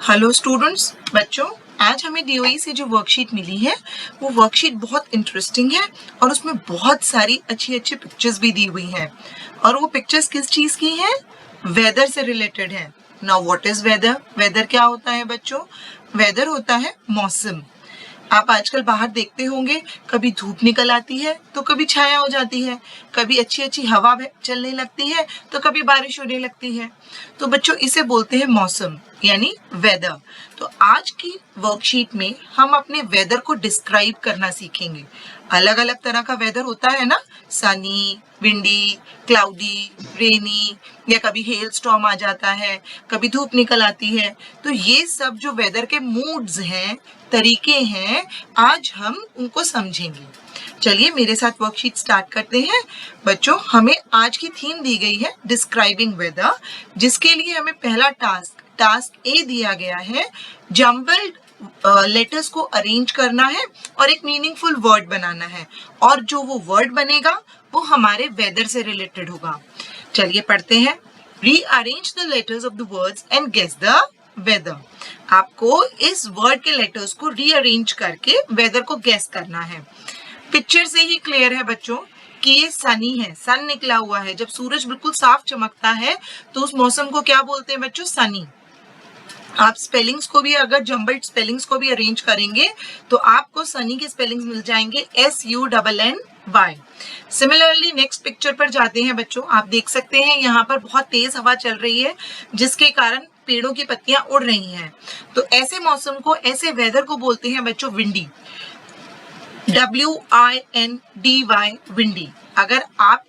Hello students, बच्चों आज हमें डीओई से जो वर्कशीट मिली है वो वर्कशीट बहुत इंटरेस्टिंग है और उसमें बहुत सारी अच्छी अच्छी पिक्चर्स भी दी हुई हैं और वो पिक्चर्स किस चीज की हैं? वेदर से रिलेटेड है। Now what is weather? Weather क्या होता है बच्चों? वेदर होता है मौसम। आप आजकल बाहर देखते होंगे, कभी धूप निकल आती है तो कभी छाया हो जाती है, कभी अच्छी अच्छी हवा चलने लगती है तो कभी बारिश होने लगती है। तो बच्चों इसे बोलते हैं मौसम यानी वेदर। तो आज की वर्कशीट में हम अपने वेदर को डिस्क्राइब करना सीखेंगे। अलग अलग तरह का वेदर होता है ना, सनी, विंडी, क्लाउडी, रेनी, या कभी हेल स्टॉर्म आ जाता है, कभी धूप निकल आती है। तो ये सब जो वेदर के मूड्स हैं, तरीके हैं, आज हम उनको समझेंगे। चलिए मेरे साथ वर्कशीट स्टार्ट करते हैं। बच्चों हमें आज की थीम दी गई है डिस्क्राइबिंग वेदर, जिसके लिए हमें पहला टास्क ए दिया गया है। जम्बल्ड लेटर्स को अरेंज करना है और एक मीनिंगफुल वर्ड बनाना है, और जो वो वर्ड बनेगा वो हमारे वेदर से रिलेटेड होगा। चलिए पढ़ते हैं। Rearrange the letters of the words and guess the weather. आपको इस वर्ड के लेटर्स को रीअरेंज करके वेदर को गेस करना है। पिक्चर से ही क्लियर है बच्चों कि ये सनी है, सन निकला हुआ है। जब सूरज बिल्कुल साफ चमकता है तो उस मौसम को क्या बोलते हैं बच्चों? सनी। आप स्पेलिंग्स को भी, अगर जम्बल्ड स्पेलिंग्स को भी अरेंज करेंगे तो आपको सनी के स्पेलिंग्स मिल जाएंगे SUNNY। सिमिलरली नेक्स्ट पिक्चर पर जाते हैं बच्चों। आप देख सकते हैं यहाँ पर बहुत तेज हवा चल रही है, जिसके कारण पेड़ों की पत्तियां उड़ रही हैं। तो ऐसे मौसम को, ऐसे वेदर को बोलते हैं बच्चों विंडी। WINDY, windy. अगर आप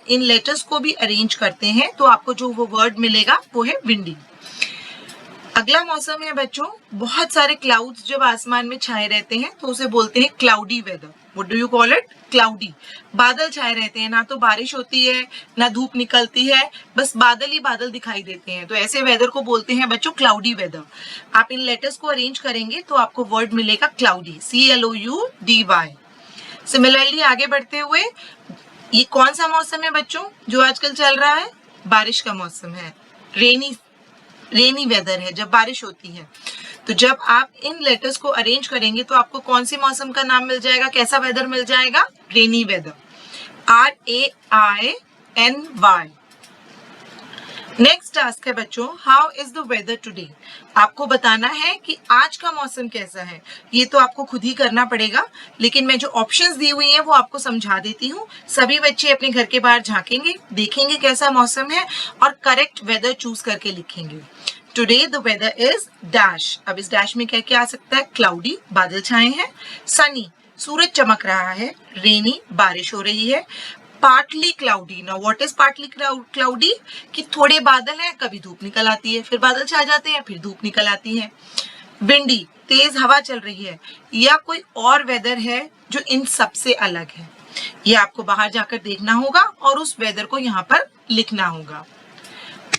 इन लेटर्स को भी अरेंज करते हैं तो आपको जो वो वर्ड मिलेगा वो है विंडी। अगला मौसम है बच्चों, बहुत सारे क्लाउड्स जब आसमान में छाए रहते हैं तो उसे बोलते हैं cloudy weather. What do you call it? Cloudy. बादल छाए रहते हैं, ना तो बारिश होती है ना धूप निकलती है, बस बादल ही बादल दिखाई देते हैं। तो ऐसे वेदर को बोलते हैं बच्चों क्लाउडी वेदर। आप इन लेटर्स को अरेंज करेंगे तो आपको वर्ड मिलेगा क्लाउडी, CLOUDY। सिमिलरली आगे बढ़ते हुए, ये कौन सा मौसम है बच्चों जो आजकल चल रहा है? बारिश का मौसम है। रेनी वेदर है, जब बारिश होती है। तो जब आप इन लेटर्स को अरेंज करेंगे तो आपको कौन सी मौसम का नाम मिल जाएगा? कैसा वेदर मिल जाएगा? Rainy weather, RAINY। Next task है बच्चों, how is the weather today. आपको बताना है कि आज का मौसम कैसा है। ये तो आपको खुद ही करना पड़ेगा, लेकिन मैं जो ऑप्शंस दी हुई हैं वो आपको समझा देती हूँ। सभी बच्चे अपने घर के बाहर झांकेंगे, देखेंगे कैसा मौसम है और करेक्ट वेदर चूज करके लिखेंगे। Today the weather is dash. अब इस डैश में क्या क्या आ सकता है? क्लाउडी, बादल छाए हैं। सनी, सूरज चमक रहा है। रेनी, बारिश हो रही है। Partly cloudy. Now what is partly cloudy? कि थोड़े बादल हैं, कभी धूप निकल आती है, फिर बादल छा जाते हैं, फिर धूप निकल आती है। विंडी, तेज हवा चल रही है। या कोई और वेदर है जो इन सब से अलग है, ये आपको बाहर जाकर देखना होगा और उस वेदर को यहाँ पर लिखना होगा।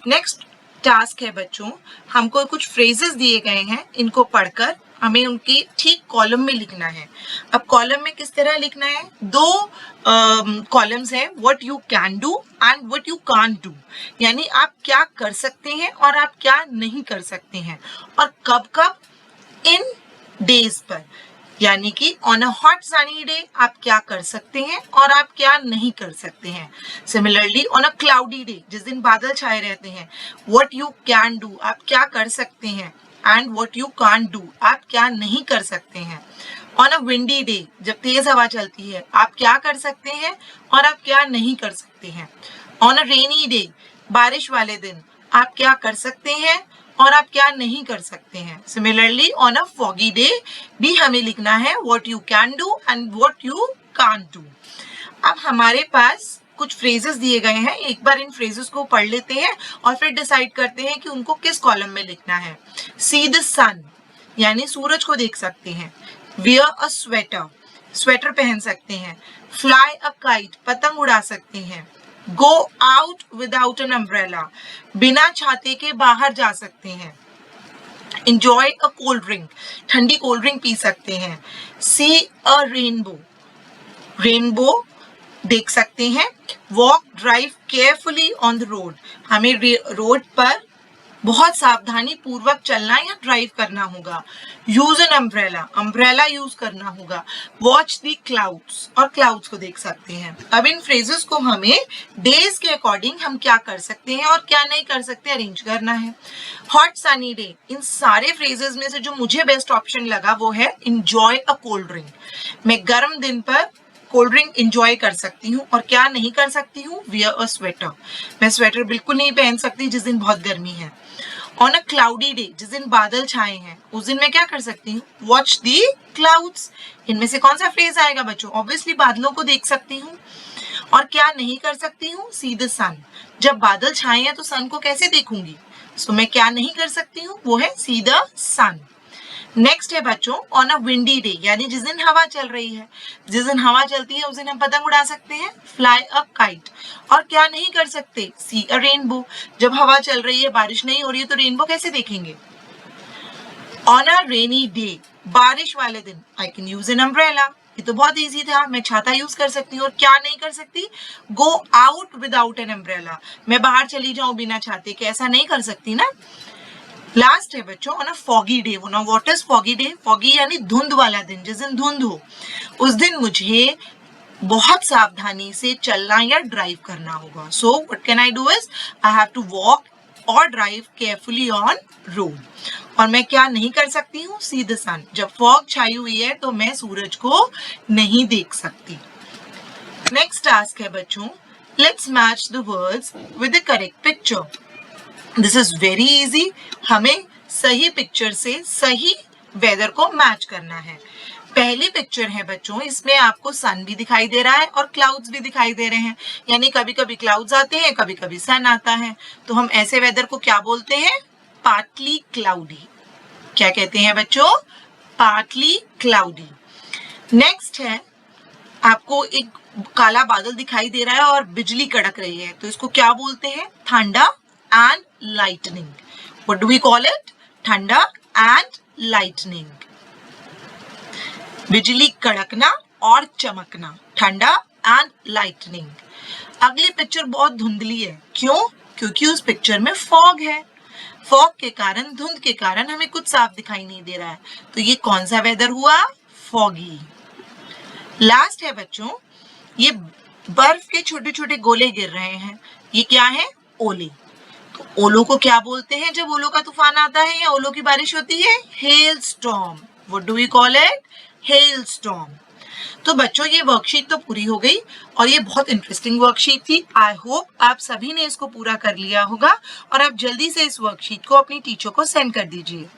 नेक्स्ट टास्क है बच्चों, हमको कुछ फ्रेजेस दिए गए हैं, इनको पढ़कर हमें उनकी ठीक कॉलम में लिखना है। अब कॉलम में किस तरह लिखना है? दो कॉलम्स हैं, what you can do and what you can't do. यानी आप क्या कर सकते हैं और आप क्या नहीं कर सकते हैं, और कब कब, इन डेज पर। यानी कि on a hot sunny day आप क्या कर सकते हैं और आप क्या नहीं कर सकते हैं। Similarly on a cloudy day, जिस दिन बादल छाए रहते हैं, व्हाट यू कैन डू, आप क्या कर सकते हैं, and what you can't do, आप क्या नहीं कर सकते हैं। ऑन अ विंडी डे, जब तेज हवा चलती है, आप क्या कर सकते हैं और आप क्या नहीं कर सकते हैं। ऑन अ रेनी डे, बारिश वाले दिन, आप क्या कर सकते हैं और आप क्या नहीं कर सकते हैं। Similarly on a foggy day भी हमें लिखना है what you can do and what you can't do. अब हमारे पास कुछ फ्रेजेस दिए गए हैं, एक बार इन फ्रेजेस को पढ़ लेते हैं और फिर डिसाइड करते हैं कि उनको किस कॉलम में लिखना है। सी द सन, यानी सूरज को देख सकते हैं। वियर अ स्वेटर, स्वेटर पहन सकते हैं। फ्लाई अ काइट, पतंग उड़ा सकते हैं। Go out without an umbrella, बिना छाते के बाहर जा सकते हैं। Enjoy a cold drink, ठंडी कोल्ड ड्रिंक पी सकते हैं। See a rainbow, रेनबो देख सकते हैं। Walk drive carefully on the road, हमें रोड पर बहुत सावधानी पूर्वक चलना या ड्राइव करना होगा। Use an umbrella, umbrella use करना होगा। वॉच द क्लाउड्स, और क्लाउड्स को देख सकते हैं। अब इन फ्रेजेस को हमें डेज के अकॉर्डिंग हम क्या कर सकते हैं और क्या नहीं कर सकते अरेंज करना है। हॉट सनी डे, इन सारे फ्रेजेस में से जो मुझे बेस्ट ऑप्शन लगा वो है इंजॉय अ कोल्ड ड्रिंक। मैं गर्म दिन पर कोल्ड ड्रिंक इंजॉय कर सकती हूँ और क्या नहीं कर सकती हूँ, वियर अ स्वेटर। मैं स्वेटर बिल्कुल नहीं पहन सकती जिस दिन बहुत गर्मी है। ऑन अ क्लाउडी डे, जिस दिन बादल छाए हैं उस दिन मैं क्या कर सकती हूँ, वॉच दी क्लाउड्स। इनमें से कौन सा फ्रेज आएगा बच्चों, ऑब्वियसली बादलों को देख सकती हूँ। और क्या नहीं कर सकती हूँ, सी द सन। जब बादल छाए हैं तो सन को कैसे देखूंगी, सो मैं क्या नहीं कर सकती हूँ, वो है सी द सन। नेक्स्ट है बच्चों ऑन अ विंडी डे, यानी जिस दिन हवा चल रही है। जिस दिन हवा चलती है उस दिन हम पतंग उड़ा सकते हैं, फ्लाई अ काइट। और क्या नहीं कर सकते, सी अ रेनबो। जब हवा चल रही है, बारिश नहीं हो रही है तो रेनबो कैसे देखेंगे। ऑन अ रेनी डे, बारिश वाले दिन, I can use an umbrella. ये तो बहुत इजी था, मैं छाता यूज कर सकती हूँ। और क्या नहीं कर सकती, go out without an umbrella. मैं बाहर चली जाऊं बिना छाते के, ऐसा नहीं कर सकती ना। लास्ट है बच्चों ऑन अ फॉगी डे। वो ना what is foggy day, foggy यानी धुंध वाला दिन, जिस दिन धुंध हो उस दिन मुझे बहुत सावधानी से चलना या ड्राइव करना होगा। So what can I do is I have to walk और ड्राइव केयरफुली ऑन रोड। और मैं क्या नहीं कर सकती हूँ, सी द सन। जब फॉग छाई हुई है तो मैं सूरज को नहीं देख सकती। नेक्स्ट टास्क है बच्चों, let's match the words with the correct picture. This is very easy, हमें सही पिक्चर से सही वेदर को मैच करना है। पहली पिक्चर है बच्चों, इसमें आपको सन भी दिखाई दे रहा है और क्लाउड्स भी दिखाई दे रहे हैं, यानी कभी कभी क्लाउड्स आते हैं, कभी कभी सन आता है। तो हम ऐसे वेदर को क्या बोलते हैं, पार्टली क्लाउडी। क्या कहते हैं बच्चों, पार्टली क्लाउडी। नेक्स्ट है, आपको एक काला बादल दिखाई दे रहा है और बिजली कड़क रही है, तो इसको क्या बोलते हैं, thunder and lightning. What do we call it? Thunder and lightning. बिजली कड़कना और चमकना, ठंडा एंड लाइटनिंग। अगली पिक्चर बहुत धुंधली है, क्यों, क्योंकि उस पिक्चर में फॉग है। फॉग के कारण, धुंध के कारण हमें कुछ साफ दिखाई नहीं दे रहा है, तो ये कौन सा वेदर हुआ, फॉगी। लास्ट है बच्चों, ये बर्फ के छोटे छोटे गोले गिर रहे हैं, ये क्या है, ओले। तो ओलों को क्या बोलते हैं जब ओलों का तूफान आता है या ओलों की बारिश होती है, hail storm. What do we call it, hail storm. तो बच्चों ये वर्कशीट तो पूरी हो गई और ये बहुत इंटरेस्टिंग वर्कशीट थी। आई होप आप सभी ने इसको पूरा कर लिया होगा और आप जल्दी से इस वर्कशीट को अपनी टीचर को सेंड कर दीजिए।